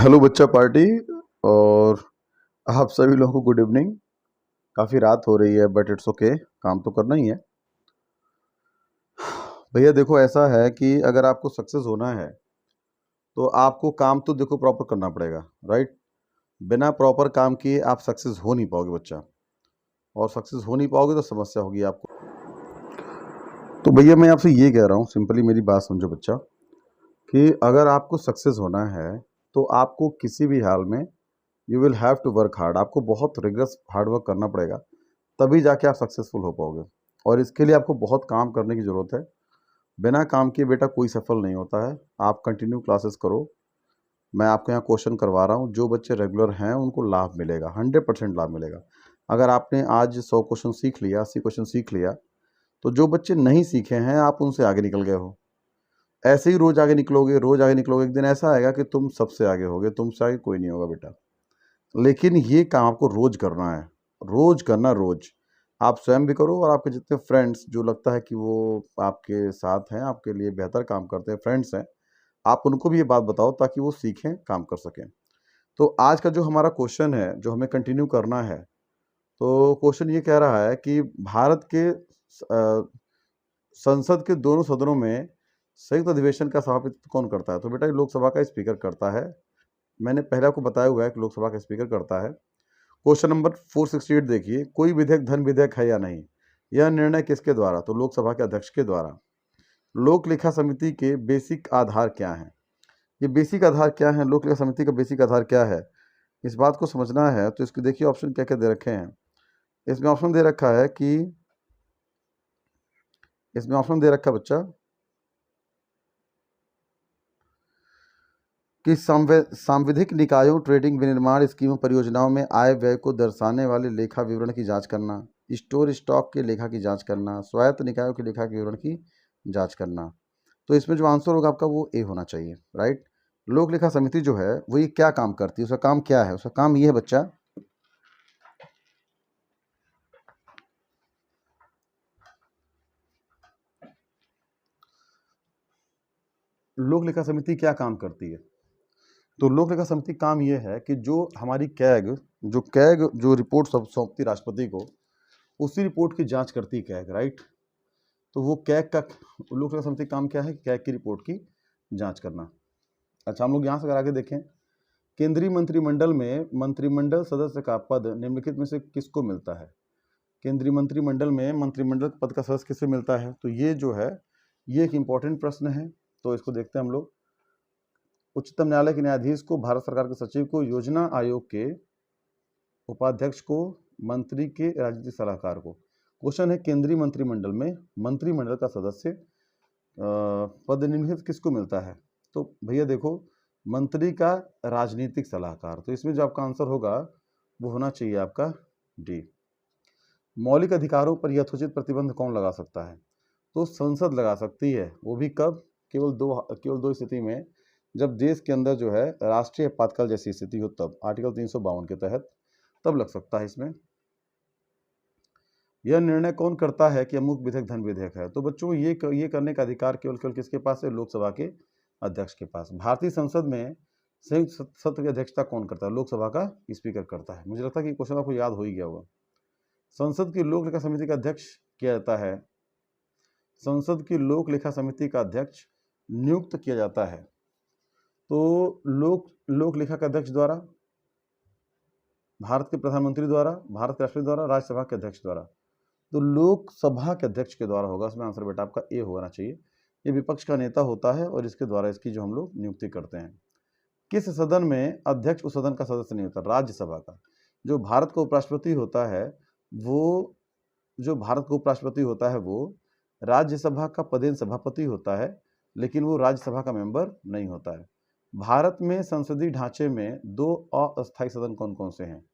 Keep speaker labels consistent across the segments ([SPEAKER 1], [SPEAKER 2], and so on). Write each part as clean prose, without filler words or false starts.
[SPEAKER 1] Hello बच्चा party. और आप सभी लोगों को गुड इवनिंग। काफ़ी रात हो रही है बट इट्स ओके, काम तो करना ही है। भैया देखो, ऐसा है कि अगर आपको सक्सेस होना है तो आपको काम तो देखो प्रॉपर करना पड़ेगा, राइट। बिना प्रॉपर काम किए आप सक्सेस हो नहीं पाओगे बच्चा, और सक्सेस हो नहीं पाओगे तो समस्या होगी आपको। तो भैया मैं आपसे ये कह रहा हूँ, सिंपली मेरी बात समझो बच्चा, कि अगर आपको सक्सेस होना है तो आपको किसी भी हाल में you will have to work hard. आपको बहुत रिगरस हार्ड वर्क करना पड़ेगा, तभी जाके आप सक्सेसफुल हो पाओगे। और इसके लिए आपको बहुत काम करने की ज़रूरत है। बिना काम किए बेटा कोई सफल नहीं होता है। आप कंटिन्यू क्लासेस करो। मैं आपके यहाँ क्वेश्चन करवा रहा हूँ, जो बच्चे रेगुलर हैं उनको लाभ मिलेगा, 100% लाभ मिलेगा। अगर आपने आज 100 क्वेश्चन सीख लिया, 80 क्वेश्चन सीख लिया, तो जो बच्चे नहीं सीखे हैं आप उनसे आगे निकल गए हो। ऐसे ही रोज़ आगे निकलोगे, रोज़ आगे निकलोगे, एक दिन ऐसा आएगा कि तुम सबसे आगे होगे, तुमसे आगे कोई नहीं होगा बेटा। लेकिन ये काम आपको रोज़ करना है, रोज़ करना, रोज़। आप स्वयं भी करो और आपके जितने फ्रेंड्स जो लगता है कि वो आपके साथ हैं, आपके लिए बेहतर काम करते हैं, फ्रेंड्स हैं, आप उनको भी ये बात बताओ ताकि वो सीखें, काम कर सकें। तो आज का जो हमारा क्वेश्चन है, जो हमें कंटिन्यू करना है, तो क्वेश्चन ये कह रहा है कि भारत के संसद के दोनों सदनों में संयुक्त अधिवेशन का सभापतित्व कौन करता है? तो बेटा ये लोकसभा का स्पीकर करता है। मैंने पहले आपको बताया हुआ है कि लोकसभा का स्पीकर करता है। क्वेश्चन नंबर 468 देखिए, कोई विधेयक धन विधेयक है या नहीं? यह निर्णय किसके द्वारा? तो लोकसभा के अध्यक्ष के द्वारा। लोक लेखा समिति के बेसिक आधार क्या हैं? ये बेसिक आधार क्या है? लोक लेखा समिति का बेसिक आधार क्या है? इस बात को समझना है तो इसके देखिए ऑप्शन क्या क्या दे रखे हैं। इसमें ऑप्शन दे रखा है कि इसमें ऑप्शन दे रखा है बच्चा कि सांविधिक निकायों, ट्रेडिंग, विनिर्माण स्कीमों, परियोजनाओं में आय व्यय को दर्शाने वाले लेखा विवरण की जांच करना, स्टोर स्टॉक के लेखा की जांच करना, स्वायत्त निकायों के लेखा के विवरण की जांच करना। तो इसमें जो आंसर होगा आपका वो ए होना चाहिए, राइट। लोक लेखा समिति जो है वो ये क्या काम करती है, उसका काम क्या है? उसका काम ये है बच्चा, लोक लेखा समिति क्या काम करती है? तो लोक लेखा समिति काम ये है कि जो हमारी कैग जो रिपोर्ट सौंपती राष्ट्रपति को, उसी रिपोर्ट की जांच करती है कैग, राइट। तो वो कैग का लोक लेखा समिति काम क्या है? कैग की रिपोर्ट की जांच करना। अच्छा, हम लोग यहाँ से अगर आगे देखें, केंद्रीय मंत्रिमंडल में मंत्रिमंडल सदस्य का पद निम्नलिखित में से किसको मिलता है? केंद्रीय मंत्रिमंडल में मंत्रिमंडल पद का सदस्य किससे मिलता है? तो ये जो है ये एक इंपॉर्टेंट प्रश्न है, तो इसको देखते हैं हम लोग। उच्चतम न्यायालय के न्यायाधीश को, भारत सरकार के सचिव को, योजना आयोग के उपाध्यक्ष को, मंत्री के राजनीतिक सलाहकार को। क्वेश्चन है केंद्रीय मंत्रिमंडल में मंत्रिमंडल का सदस्य पद निम्नलिखित किसको मिलता है? तो भैया देखो, मंत्री का राजनीतिक सलाहकार। तो इसमें जो आपका आंसर होगा वो होना चाहिए आपका डी। मौलिक अधिकारों पर यथोचित प्रतिबंध कौन लगा सकता है? तो संसद लगा सकती है। वो भी कब? केवल दो स्थिति में, जब देश के अंदर जो है राष्ट्रीय आपातकाल जैसी स्थिति हो, तब आर्टिकल 352 के तहत तब लग सकता है इसमें। यह निर्णय कौन करता है कि अमुक विधेयक धन विधेयक है? तो बच्चों ये करने का अधिकार केवल किसके पास है? लोकसभा के अध्यक्ष के पास। भारतीय संसद में संयुक्त सत्र की अध्यक्षता कौन करता है? लोकसभा का स्पीकर करता है। मुझे लगता है कि क्वेश्चन आपको याद हो ही गया होगा। संसद की लोक लेखा समिति का अध्यक्ष किया जाता है, संसद की लोक लेखा समिति का अध्यक्ष नियुक्त किया जाता है। तो लोक लेखा का अध्यक्ष द्वारा, भारत के प्रधानमंत्री द्वारा, भारत के राष्ट्रपति द्वारा, राज्यसभा के अध्यक्ष द्वारा। तो लोकसभा के अध्यक्ष के द्वारा होगा। इसमें आंसर बेटा आपका ए होना चाहिए। ये विपक्ष का नेता होता है और इसके द्वारा इसकी जो हम लोग नियुक्ति करते हैं। किस सदन में अध्यक्ष उस सदन का सदस्य नहीं होता? राज्यसभा का। जो भारत का उपराष्ट्रपति होता है वो राज्यसभा का पदेन सभापति होता है, लेकिन वो राज्यसभा का मेंबर नहीं होता है। भारत में संसदीय ढांचे में दो अस्थायी सदन कौन कौन से हैं?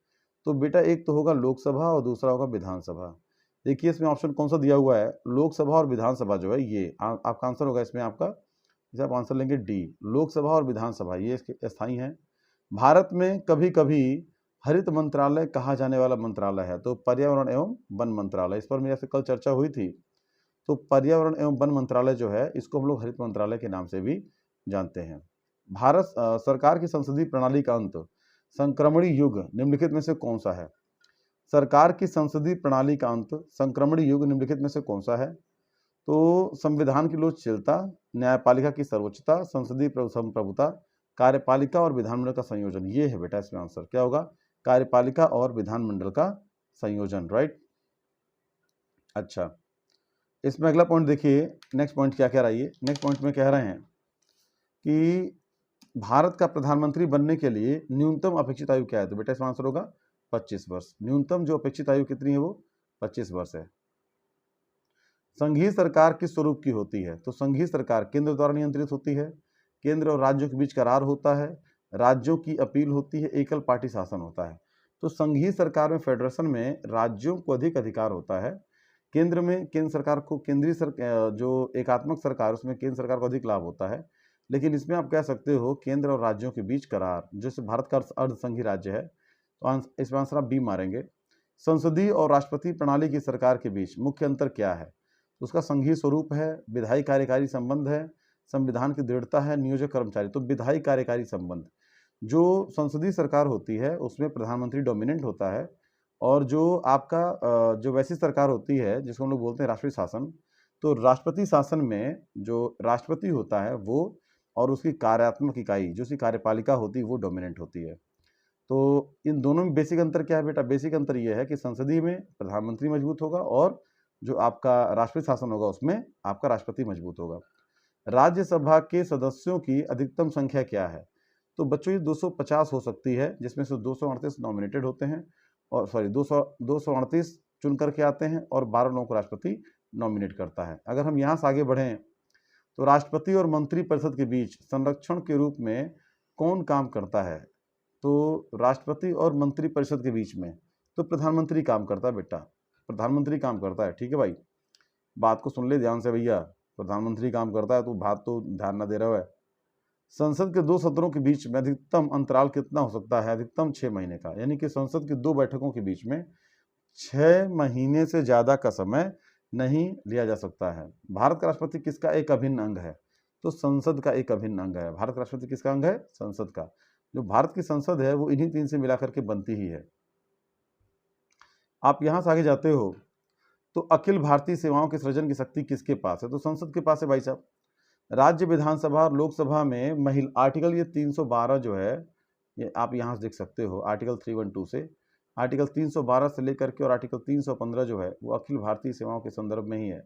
[SPEAKER 1] तो बेटा एक तो होगा लोकसभा और दूसरा होगा विधानसभा। देखिए इसमें ऑप्शन कौन सा दिया हुआ है, लोकसभा और विधानसभा जो है ये आपका आंसर होगा। इसमें आपका इसे आप आंसर लेंगे डी, लोकसभा और विधानसभा ये इसके स्थायी हैं। भारत में कभी कभी हरित मंत्रालय कहा जाने वाला मंत्रालय है, तो पर्यावरण एवं वन मंत्रालय। इस पर मेरे से कल चर्चा हुई थी। तो पर्यावरण एवं वन मंत्रालय जो है इसको हम लोग हरित मंत्रालय के नाम से भी जानते हैं। भारत सरकार की संसदीय प्रणाली का अंत संक्रमणी युग निम्नलिखित में से कौन सा है? सरकार की संसदीय प्रणाली का अंत संक्रमणी युग निम्नलिखित में से कौन सा है? तो संविधान की लोकशीलता, न्यायपालिका की सर्वोच्चता, संसदीय संप्रभुता, कार्यपालिका और विधानमंडल का संयोजन। ये है बेटा इसमें आंसर क्या होगा? कार्यपालिका और विधानमंडल का संयोजन, राइट। अच्छा, इसमें अगला पॉइंट देखिए, नेक्स्ट पॉइंट क्या कह रहा है ये? नेक्स्ट पॉइंट में कह रहे हैं कि भारत का प्रधानमंत्री बनने के लिए न्यूनतम अपेक्षित आयु क्या है? तो बेटा इसका आंसर होगा 25 वर्ष। न्यूनतम जो अपेक्षित आयु कितनी है वो 25 वर्ष है। संघीय सरकार किस स्वरूप की होती है? तो संघीय सरकार केंद्र द्वारा नियंत्रित होती है, केंद्र और राज्यों के बीच करार होता है, राज्यों की अपील होती है, एकल पार्टी शासन होता है। तो संघीय सरकार में, फेडरेशन में राज्यों को अधिक अधिकार होता है, केंद्र में केंद्र सरकार को, केंद्रीय सरकार जो एकात्मक सरकार उसमें केंद्र सरकार को अधिक लाभ होता है। लेकिन इसमें आप कह सकते हो केंद्र और राज्यों के बीच करार, जैसे भारत का अर्धसंघीय राज्य है, तो इसमें आंसर आप बी मारेंगे। संसदीय और राष्ट्रपति प्रणाली की सरकार के बीच मुख्य अंतर क्या है? उसका संघीय स्वरूप है, विधायी कार्यकारी संबंध है, संविधान की दृढ़ता है, नियोजक कर्मचारी। तो विधायी कार्यकारी संबंध, जो संसदीय सरकार होती है उसमें प्रधानमंत्री डोमिनेंट होता है, और जो आपका जो वैसी सरकार होती है जिसको हम लोग बोलते हैं राष्ट्रीय शासन, तो राष्ट्रपति शासन में जो राष्ट्रपति होता है वो और उसकी कार्यात्मक इकाई जो उसकी कार्यपालिका होती है वो डोमिनेंट होती है। तो इन दोनों में बेसिक अंतर क्या है बेटा? बेसिक अंतर ये है कि संसदीय में प्रधानमंत्री मजबूत होगा और जो आपका राष्ट्रीय शासन होगा उसमें आपका राष्ट्रपति मजबूत होगा। राज्यसभा के सदस्यों की अधिकतम संख्या क्या है? तो बच्चों ये 250 हो सकती है, जिसमें से 238 नॉमिनेटेड होते हैं, और सॉरी 238 चुन करके आते हैं और 12 लोगों को राष्ट्रपति नॉमिनेट करता है। अगर हम यहाँ से आगे बढ़ें तो राष्ट्रपति और मंत्री परिषद के बीच संरक्षण के रूप में कौन काम करता है? तो राष्ट्रपति और मंत्री परिषद के बीच में तो प्रधानमंत्री काम करता है बेटा, प्रधानमंत्री काम करता है। ठीक है भाई, बात को सुन ले ध्यान से भैया, प्रधानमंत्री काम करता है, तो बात तो ध्यान ना दे रहा है। संसद के 2 सत्रों के बीच में अधिकतम अंतराल कितना हो सकता है? अधिकतम 6 महीने का, यानी कि संसद की 2 बैठकों के बीच में 6 महीने से ज्यादा का समय नहीं लिया जा सकता है। भारत का राष्ट्रपति किसका एक अभिन्न अंग है? तो संसद का एक अभिन्न अंग है। भारत का राष्ट्रपति किसका अंग है? संसद का। जो भारत की संसद है वो इन्हीं 3 से मिलाकर के बनती ही है। आप यहां से आगे जाते हो तो अखिल भारतीय सेवाओं के सृजन की शक्ति किसके पास है? तो संसद के पास है भाई साहब। राज्य विधानसभा और लोकसभा में महिला आर्टिकल ये 312 जो है, ये आप यहाँ से देख सकते हो, आर्टिकल 312 से आर्टिकल 312 से लेकर के और आर्टिकल 315 जो है वो अखिल भारतीय सेवाओं के संदर्भ में ही है।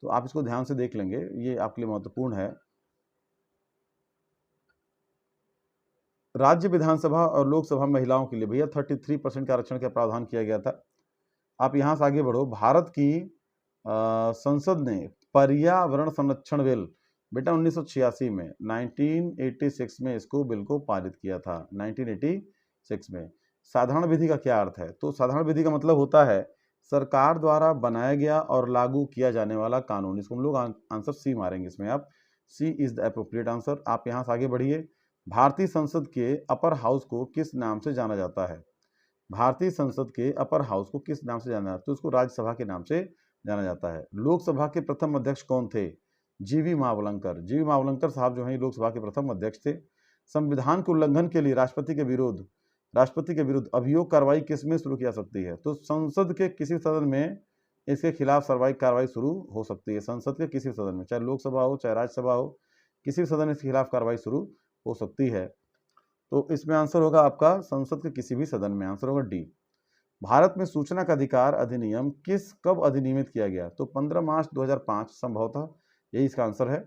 [SPEAKER 1] तो आप इसको ध्यान से देख लेंगे, ये आपके लिए महत्वपूर्ण है। राज्य विधानसभा और लोकसभा महिलाओं के लिए भैया 33% का आरक्षण का प्रावधान किया गया था। आप यहाँ से आगे बढ़ो, भारत की संसद ने पर्यावरण संरक्षण बिल बेटा 1986 में 1986 में इसको बिल को पारित किया था, 1986 में। साधारण विधि का क्या अर्थ है? तो साधारण विधि का मतलब होता है सरकार द्वारा बनाया गया और लागू किया जाने वाला कानून। इसको हम लोग आंसर सी मारेंगे इसमें, आप सी इज द अप्रोप्रिएट आंसर। आप यहाँ से आगे बढ़िए, भारतीय संसद के अपर हाउस को किस नाम से जाना जाता है? भारतीय संसद के अपर हाउस को किस नाम से जाना जाता है? तो उसको राज्यसभा के नाम से जाना जाता है। लोकसभा के प्रथम अध्यक्ष कौन थे? जीवी मावलंकर। जीवी मावलंकर साहब जो हैं लोकसभा के प्रथम अध्यक्ष थे। संविधान के उल्लंघन के लिए राष्ट्रपति के विरुद्ध अभियोग कार्रवाई किसमें शुरू की जा सकती है? तो संसद के किसी सदन में इसके खिलाफ कार्रवाई शुरू हो सकती है। संसद के किसी सदन में, चाहे लोकसभा हो चाहे राज्यसभा हो, किसी सदन में इसके खिलाफ कार्रवाई शुरू हो सकती है। तो इसमें आंसर होगा आपका संसद के किसी भी सदन में, आंसर होगा डी। भारत में सूचना का अधिकार अधिनियम कब अधिनियमित किया गया? तो 15 मार्च 2005 संभवतः, यही इसका आंसर है।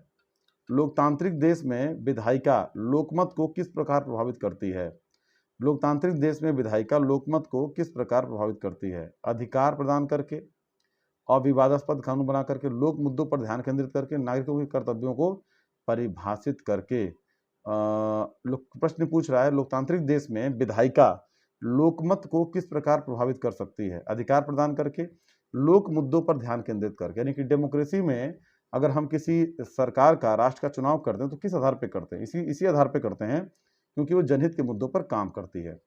[SPEAKER 1] लोकतांत्रिक देश में विधायिका लोकमत को किस प्रकार प्रभावित करती है? लोकतांत्रिक देश में विधायिका लोकमत को किस प्रकार प्रभावित करती है? अधिकार प्रदान करके, अविवादास्पद कानून बना करके, लोक मुद्दों पर ध्यान केंद्रित करके, नागरिकों के कर्तव्यों को परिभाषित करके। प्रश्न पूछ रहा है लोकतांत्रिक देश में विधायिका लोकमत को किस प्रकार प्रभावित कर सकती है? अधिकार प्रदान करके, लोक मुद्दों पर ध्यान केंद्रित करके। यानी कि डेमोक्रेसी में अगर हम किसी सरकार का, राष्ट्र का चुनाव करते हैं तो किस आधार पे करते हैं? इसी आधार पे करते हैं क्योंकि वो जनहित के मुद्दों पर काम करती है।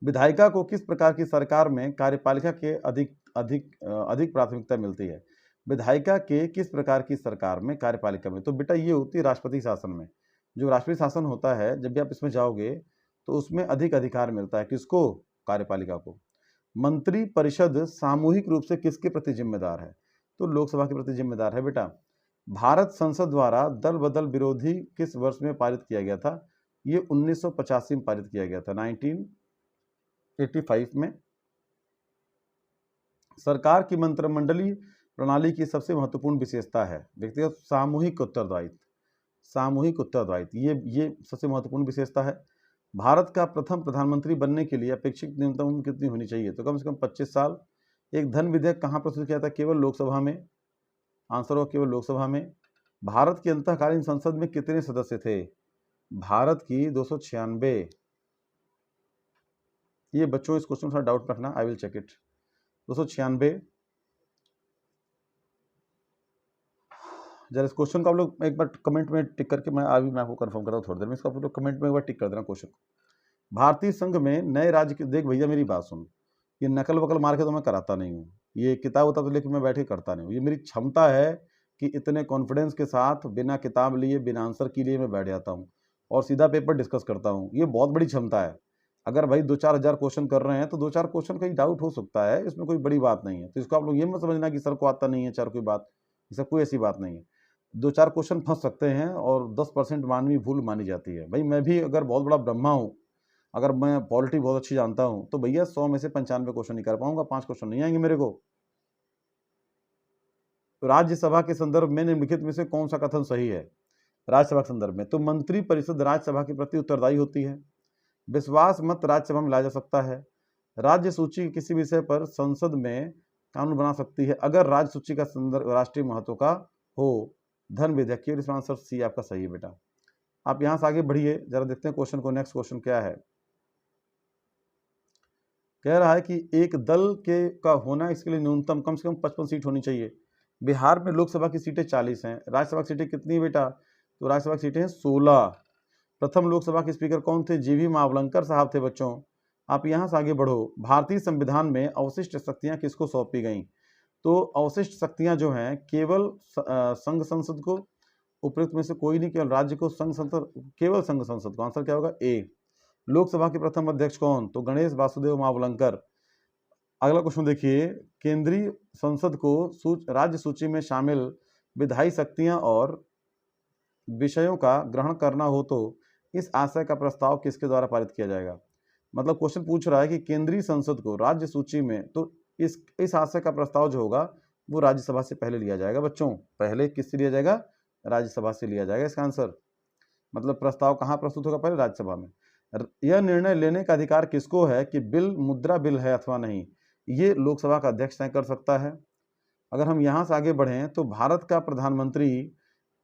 [SPEAKER 1] विधायिका को किस प्रकार की सरकार में कार्यपालिका के अधिक प्राथमिकता मिलती है? विधायिका के किस प्रकार की सरकार में कार्यपालिका में? तो बेटा ये होती है राष्ट्रपति शासन में। जो राष्ट्रीय शासन होता है, जब भी आप इसमें जाओगे तो उसमें अधिक अधिकार मिलता है। किसको? कार्यपालिका को। मंत्री परिषद सामूहिक रूप से किसके प्रति जिम्मेदार है? तो लोकसभा के प्रति जिम्मेदार है बेटा। भारत संसद द्वारा दल बदल विरोधी किस वर्ष में पारित किया गया था? ये 1985 में पारित किया गया था, 1985 में। सरकार की मंत्रिमंडलीय प्रणाली की सबसे महत्वपूर्ण विशेषता है व्यक्तिगत सामूहिक उत्तरदायित्व। सामूहिक उत्तरदायित्व ये सबसे महत्वपूर्ण विशेषता है। भारत का प्रथम प्रधानमंत्री बनने के लिए अपेक्षित न्यूनतम उम्र कितनी होनी चाहिए? तो कम से कम 25 साल। एक धन विधेयक कहाँ प्रस्तुत किया था? केवल लोकसभा में। आंसर हो केवल लोकसभा में। भारत की अंतःकालीन संसद में कितने सदस्य थे? भारत की 296। ये बच्चों इस क्वेश्चन में डाउट रखना, आई विल चेक इट। 296। जरा इस क्वेश्चन को आप लोग एक बार कमेंट में टिक करके, मैं आपको कंफर्म करता हूँ थोड़ी देर में। इसको आप लोग कमेंट में एक बार टिक कर देना क्वेश्चन को। भारतीय संघ में नए राज्य के, देख भैया मेरी बात सुन, ये नकल वकल मार के तो मैं कराता नहीं हूँ, ये किताब उताब तो लेके मैं बैठे करता नहीं हूँ। ये मेरी क्षमता है कि इतने कॉन्फिडेंस के साथ बिना किताब लिए बिना आंसर के लिए मैं बैठ जाता हूँ और सीधा पेपर डिस्कस करता हूँ। ये बहुत बड़ी क्षमता है। अगर भाई 2-4 हज़ार क्वेश्चन कर रहे हैं तो 2-4 क्वेश्चन का ही डाउट हो सकता है, इसमें कोई बड़ी बात नहीं है। तो इसको आप लोग ये मत समझना कि सर को आता नहीं है, चार कोई बात, इसका कोई ऐसी बात नहीं है। 2-4 क्वेश्चन फंस सकते हैं और 10% मानवीय भूल मानी जाती है। भाई मैं भी अगर बहुत बड़ा ब्रह्मा हूँ, अगर मैं पॉलिटी बहुत अच्छी जानता हूँ, तो भैया 100 में से 95 क्वेश्चन नहीं कर पाऊंगा, 5 क्वेश्चन नहीं आएंगे मेरे को। तो राज्यसभा के संदर्भ में निम्नलिखित में से कौन सा कथन सही है? राज्यसभा के संदर्भ में तो मंत्री परिषद राज्यसभा के प्रति उत्तरदायी होती है। विश्वास मत राज्यसभा में लाया जा सकता है। राज्य सूची किसी विषय पर संसद में कानून बना सकती है अगर राज्य सूची का संदर्भ राष्ट्रीय महत्व का हो। धन विधेयक। इसका आंसर सी आपका सही है बेटा। आप यहां से आगे बढ़िए, जरा देखते हैं क्वेश्चन को। नेक्स्ट क्वेश्चन क्या है? कह रहा है कि एक दल के का होना, इसके लिए न्यूनतम कम से कम 55 सीट होनी चाहिए। बिहार में लोकसभा की सीटें 40 हैं, राज्यसभा की सीटें कितनी है बेटा? तो राज्यसभा की सीटें हैं 16। प्रथम लोकसभा के स्पीकर कौन थे? जीवी मावलंकर साहब थे बच्चों। आप यहां से आगे बढ़ो। भारतीय संविधान में अवशिष्ट शक्तियां किसको सौंपी गई? तो अवशिष्ट शक्तियां जो हैं केवल संघ संसद को, उपयुक्त में से कोई नहीं, केवल राज्य को, संघ संसद, केवल संघ संसद को। आंसर क्या होगा? ए। लोकसभा के प्रथम अध्यक्ष कौन? तो गणेश वासुदेव मावलंकर। अगला क्वेश्चन देखिए। केंद्रीय संसद को राज्य सूची में शामिल विधायी शक्तियां और विषयों का ग्रहण करना हो तो इस आशय का प्रस्ताव किसके द्वारा पारित किया जाएगा? मतलब क्वेश्चन पूछ रहा है कि केंद्रीय संसद को राज्य सूची में, तो इस आशय का प्रस्ताव जो होगा वो राज्यसभा से पहले लिया जाएगा बच्चों। पहले किससे लिया जाएगा? राज्यसभा से लिया जाएगा इसका आंसर। मतलब प्रस्ताव कहाँ प्रस्तुत होगा? पहले राज्यसभा में। यह निर्णय लेने का अधिकार किसको है कि बिल मुद्रा बिल है अथवा नहीं? ये लोकसभा का अध्यक्ष तय कर सकता है। अगर हम यहाँ से आगे बढ़ें तो भारत का प्रधानमंत्री,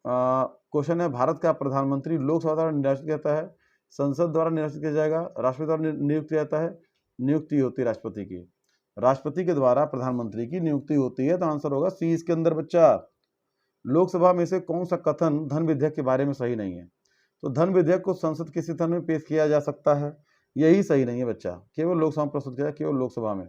[SPEAKER 1] क्वेश्चन है, भारत का प्रधानमंत्री लोकसभा द्वारा निर्वाचित किया जाता है, संसद द्वारा निर्वाचित किया जाएगा, राष्ट्रपति द्वारा नियुक्त किया जाता है? नियुक्ति होती है राष्ट्रपति की। राष्ट्रपति के द्वारा प्रधानमंत्री की नियुक्ति होती है, तो आंसर होगा सी इसके अंदर बच्चा। लोकसभा में से कौन सा कथन धन विधेयक के बारे में सही नहीं है? तो धन विधेयक को संसद किसी तरह में पेश किया जा सकता है, यही सही नहीं है बच्चा। केवल लोकसभा में प्रस्तुत किया, केवल लोकसभा में।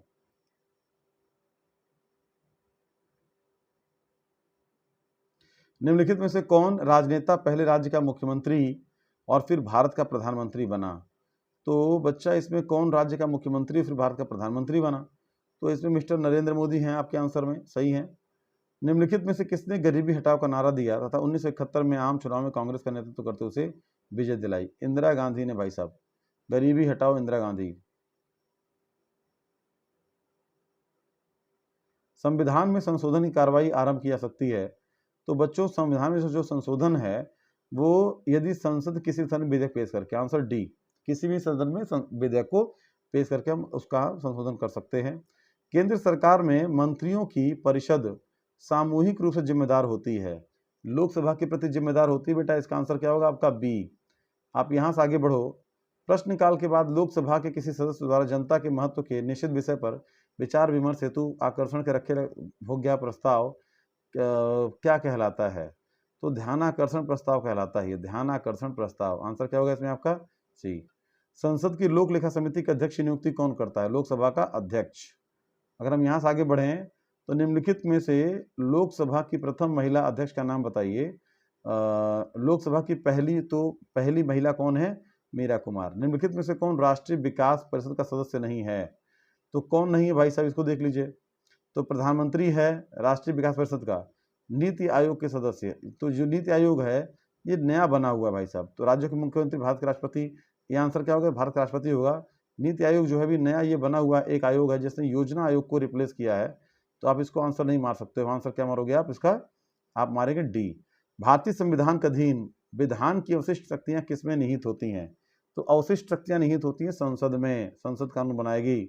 [SPEAKER 1] निम्नलिखित में से कौन राजनेता पहले राज्य का मुख्यमंत्री और फिर भारत का प्रधानमंत्री बना? तो बच्चा इसमें कौन राज्य का मुख्यमंत्री फिर भारत का प्रधानमंत्री बना? तो इसमें मिस्टर नरेंद्र मोदी हैं आपके आंसर में, सही है। निम्नलिखित में से किसने गरीबी हटाओ का नारा दिया तथा 1971 में आम चुनाव में कांग्रेस का नेतृत्व करते उसे विजय दिलाई? इंदिरा गांधी ने भाई साहब। गरीबी हटाओ, इंदिरा गांधी। संविधान में संशोधन की कार्रवाई आरंभ की जा सकती है। तो बच्चों संविधान में जो संशोधन है वो यदि संसद किसी तरह विधेयक पेश करके, आंसर डी, किसी भी सदन में विधेयक को पेश करके हम उसका संशोधन कर सकते हैं। केंद्र सरकार में मंत्रियों की परिषद सामूहिक रूप से जिम्मेदार होती है, लोकसभा के प्रति जिम्मेदार होती है बेटा। इसका आंसर क्या होगा आपका? बी। आप यहां से आगे बढ़ो। प्रश्नकाल के बाद लोकसभा के किसी सदस्य द्वारा जनता के महत्व के निश्चित विषय पर विचार विमर्श हेतु आकर्षण के रखे हो गया प्रस्ताव क्या कहलाता है? तो ध्यानाकर्षण प्रस्ताव कहलाता है। ध्यानाकर्षण प्रस्ताव। आंसर क्या होगा इसमें आपका? सी। संसद की लोक लेखा समिति के अध्यक्ष की नियुक्ति कौन करता है? लोकसभा का अध्यक्ष। अगर हम यहाँ से आगे बढ़ें तो निम्नलिखित में से लोकसभा की प्रथम महिला अध्यक्ष का नाम बताइए। लोकसभा की पहली महिला कौन है? मीरा कुमार। निम्नलिखित में से कौन राष्ट्रीय विकास परिषद का सदस्य नहीं है? तो कौन नहीं है भाई साहब, इसको देख लीजिए। तो प्रधानमंत्री है राष्ट्रीय विकास परिषद का, नीति आयोग के सदस्य, तो जो नीति आयोग है ये नया बना हुआ है भाई साहब। तो राज्यों के मुख्यमंत्री, भारत के राष्ट्रपति, ये आंसर क्या होगा? भारत का राष्ट्रपति होगा। नीति आयोग जो है अभी नया ये बना हुआ एक आयोग है जिसने योजना आयोग को रिप्लेस किया है। तो आप इसको आंसर नहीं मार सकते हो। आंसर क्या मारोगे आप इसका? आप मारेंगे डी। भारतीय संविधान के अधीन विधान की अवशिष्ट शक्तियां किसमें निहित होती हैं? तो अवशिष्ट शक्तियां निहित होती हैं संसद में। संसद कानून बनाएगी।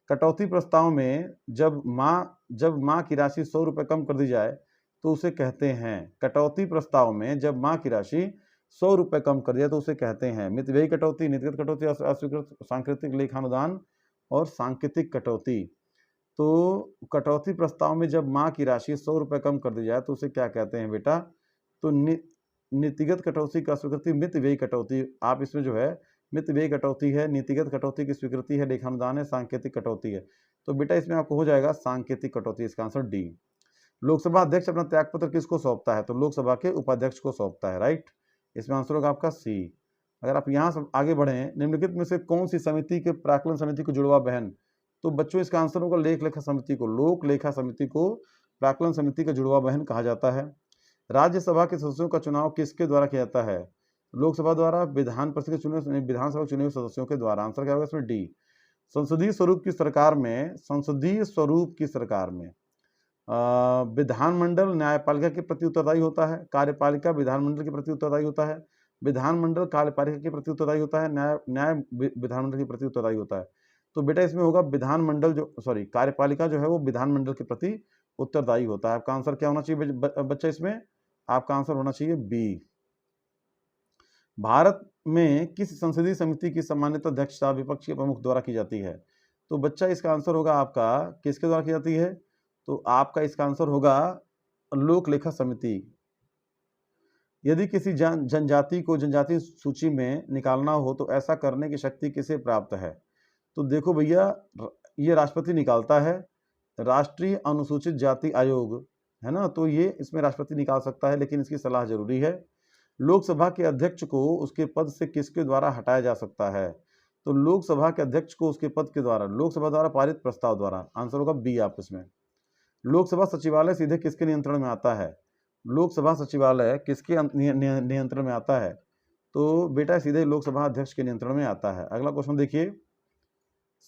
[SPEAKER 1] कटौती प्रस्ताव में जब माँ की राशि 100 रुपये कम कर दी जाए तो उसे कहते हैं, कटौती प्रस्ताव में जब माँ की राशि 100 रुपये कम कर दिया तो उसे कहते हैं मितव्ययी कटौती, नीतिगत कटौती, अस्वीकृत सांकेतिक लेखानुदान और सांकेतिक कटौती। तो कटौती प्रस्ताव में जब माँ की राशि 100 रुपये कम कर दी जाए तो उसे क्या कहते हैं बेटा? तो नीतिगत कटौती का स्वीकृति मितव्ययी कटौती। आप इसमें जो है मितव्ययी कटौती है, नीतिगत कटौती की स्वीकृति है, लेखानुदान है, सांकेतिक कटौती है। तो बेटा इसमें आपको हो जाएगा सांकेतिक कटौती, इसका आंसर डी। लोकसभा अध्यक्ष अपना त्यागपत्र किसको सौंपता है? तो लोकसभा के उपाध्यक्ष को सौंपता है, राइट। इसमें आंसर होगा आपका सी। अगर आप यहाँ से आगे बढ़ें, निम्नलिखित में से कौन सी समिति के प्राक्कलन समिति को जुड़वा बहन? तो बच्चों इसका आंसर होगा लेख लेखा समिति को। लोक लेखा समिति को प्राक्कलन समिति का जुड़वा बहन कहा जाता है। राज्यसभा के सदस्यों का चुनाव किसके द्वारा किया जाता है? लोकसभा द्वारा, विधान परिषद के चुने, विधानसभा चुने हुए सदस्यों के द्वारा। आंसर क्या होगा इसमें? डी। संसदीय स्वरूप की सरकार में विधानमंडल न्यायपालिका के प्रति उत्तरदायी होता है, कार्यपालिका विधानमंडल के प्रति उत्तरदायी होता है, विधानमंडल कार्यपालिका के प्रति उत्तरदायी होता है, न्याय विधानमंडल के प्रति उत्तरदायी होता है। तो बेटा इसमें होगा कार्यपालिका जो है वो विधानमंडल के प्रति उत्तरदायी होता है। आपका आंसर क्या होना चाहिए बच्चा? इसमें आपका आंसर होना चाहिए बी। भारत में किस संसदीय समिति की सम्मानित अध्यक्षता विपक्ष के प्रमुख द्वारा की जाती है? तो बच्चा इसका आंसर होगा आपका किसके द्वारा की जाती है? तो आपका इसका आंसर होगा लोक लेखा समिति। यदि किसी जनजाति को जनजाति सूची में निकालना हो तो ऐसा करने की शक्ति किसे प्राप्त है? तो देखो भैया, ये राष्ट्रपति निकालता है, राष्ट्रीय अनुसूचित जाति आयोग है ना, तो ये इसमें राष्ट्रपति निकाल सकता है, लेकिन इसकी सलाह जरूरी है। लोकसभा के अध्यक्ष को उसके पद से किसके द्वारा हटाया जा सकता है? तो लोकसभा के अध्यक्ष को उसके पद के द्वारा, लोकसभा द्वारा पारित प्रस्ताव द्वारा। आंसर होगा बी आप इसमें। लोकसभा सचिवालय सीधे किसके नियंत्रण में आता है? लोकसभा सचिवालय किसके नियंत्रण में आता है? तो बेटा सीधे लोकसभा अध्यक्ष के नियंत्रण में आता है। अगला क्वेश्चन देखिए,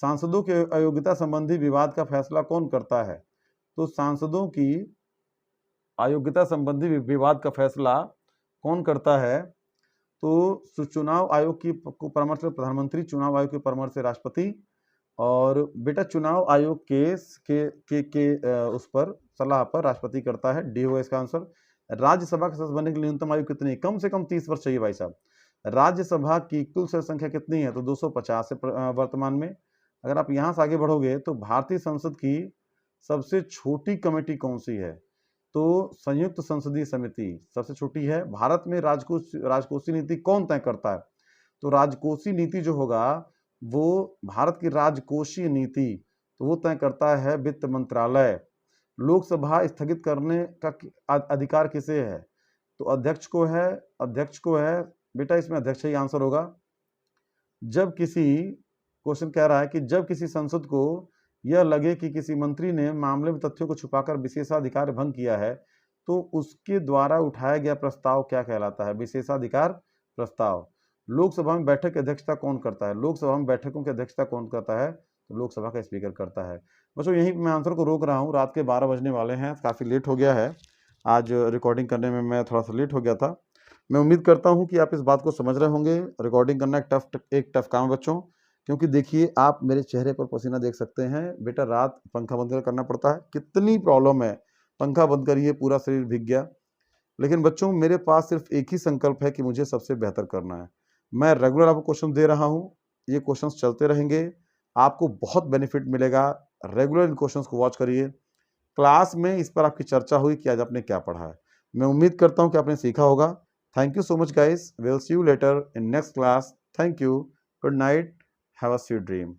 [SPEAKER 1] सांसदों के अयोग्यता संबंधी विवाद का फैसला कौन करता है? तो सांसदों की अयोग्यता संबंधी विवाद का फैसला कौन करता है? तो चुनाव आयोग की परामर्श से प्रधानमंत्री, चुनाव आयोग के परामर्श से राष्ट्रपति, और बेटा चुनाव आयोग के उस पर सलाह पर राष्ट्रपति करता है। डी होगा इसका आंसर। राज्यसभा का सदस्य बनने के लिए न्यूनतम आयु कितनी है? कम से कम 30 वर्ष चाहिए भाई साहब। राज्यसभा की कुल सदस्य संख्या कितनी है? तो 250 है वर्तमान में। अगर आप यहाँ से आगे बढ़ोगे तो भारतीय संसद की सबसे छोटी कमेटी कौन सी है? तो संयुक्त संसदीय समिति सबसे छोटी है। भारत में राजकोषीय नीति कौन तय करता है? तो राजकोषीय नीति जो होगा वो भारत की राजकोषीय नीति तो वो तय करता है वित्त मंत्रालय। लोकसभा स्थगित करने का अधिकार किसे है? तो अध्यक्ष को है बेटा, इसमें अध्यक्ष ही आंसर होगा। क्वेश्चन कह रहा है कि जब किसी सांसद को यह लगे कि किसी मंत्री ने मामले में तथ्यों को छुपाकर विशेषाधिकार भंग किया है तो उसके द्वारा उठाया गया प्रस्ताव क्या कहलाता है? विशेषाधिकार प्रस्ताव। लोकसभा में बैठक की अध्यक्षता कौन करता है? लोकसभा में बैठकों की अध्यक्षता कौन करता है? तो लोकसभा का स्पीकर करता है। बच्चों यहीं मैं आंसर को रोक रहा हूँ, रात के 12 बजने वाले हैं, काफ़ी लेट हो गया है। आज रिकॉर्डिंग करने में मैं थोड़ा सा लेट हो गया था। मैं उम्मीद करता हूँ कि आप इस बात को समझ रहे होंगे। रिकॉर्डिंग करना एक टफ काम है बच्चों, क्योंकि देखिए आप मेरे चेहरे पर पसीना देख सकते हैं। बेटा रात पंखा बंद कर करना पड़ता है, कितनी प्रॉब्लम है। पंखा बंद करिए, पूरा शरीर भीग गया। लेकिन बच्चों मेरे पास सिर्फ एक ही संकल्प है कि मुझे सबसे बेहतर करना है। मैं रेगुलर आपको क्वेश्चन दे रहा हूँ, ये क्वेश्चंस चलते रहेंगे, आपको बहुत बेनिफिट मिलेगा। रेगुलर इन क्वेश्चंस को वॉच करिए। क्लास में इस पर आपकी चर्चा हुई कि आज आपने क्या पढ़ा है। मैं उम्मीद करता हूँ कि आपने सीखा होगा। Thank you so much guys, will see you later in next class. Thank you, good night, have a sweet dream.